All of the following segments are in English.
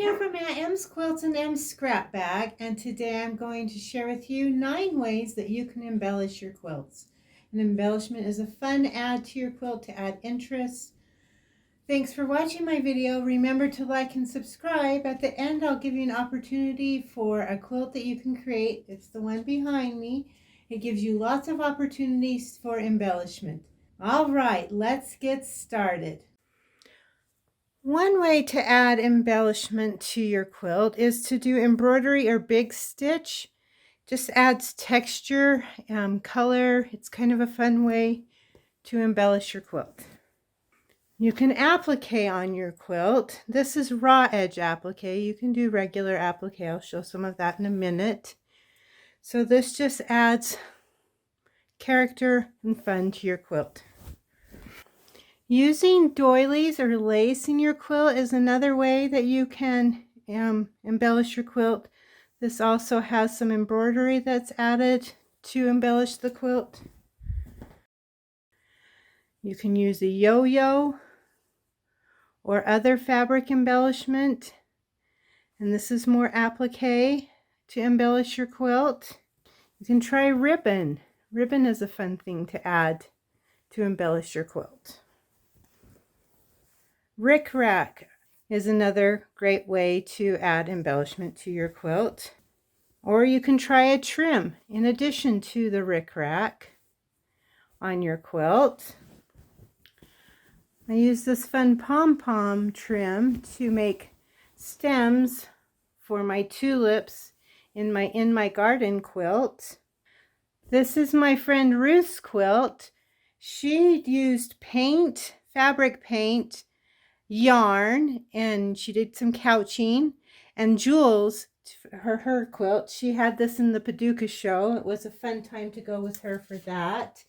here from Aunt M's Quilts and M's Scrap Bag, and today I'm going to share with you 9 ways that you can embellish your quilts. An embellishment is a fun add to your quilt to add interest. Thanks for watching my video. Remember to like and subscribe. At the end I'll give you an opportunity for a quilt that you can create. It's the one behind me. It gives you lots of opportunities for embellishment. All right, let's get started. One way to add embellishment to your quilt is to do embroidery or big stitch. Just adds texture, color. It's kind of a fun way to embellish your quilt. You can applique on your quilt. This is raw edge applique. You can do regular applique. I'll show some of that in a minute. So this just adds character and fun to your quilt. Using doilies or lace in your quilt is another way that you can embellish your quilt. This also has some embroidery that's added to embellish the quilt. You can use a yo-yo or other fabric embellishment. And this is more applique to embellish your quilt. You can try ribbon. Ribbon is a fun thing to add to embellish your quilt. Rickrack is another great way to add embellishment to your quilt. Or you can try a trim in addition to the rickrack on your quilt. I use this fun pom-pom trim to make stems for my tulips in my garden quilt. This is my friend Ruth's quilt. She used paint, fabric paint, yarn, and she did some couching, and jewels for her quilt. She had this in the Paducah show. It was a fun time to go with her for that.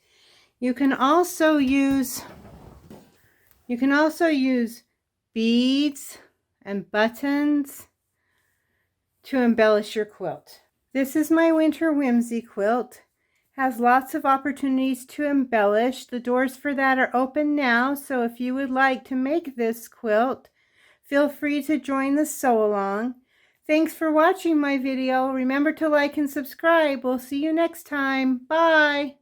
You can also use beads and buttons to embellish your quilt. This is my Winter Whimsy quilt. Has lots of opportunities to embellish. The doors for that are open now, so if you would like to make this quilt, feel free to join the sew along. Thanks for watching my video. Remember to like and subscribe. We'll see you next time. Bye.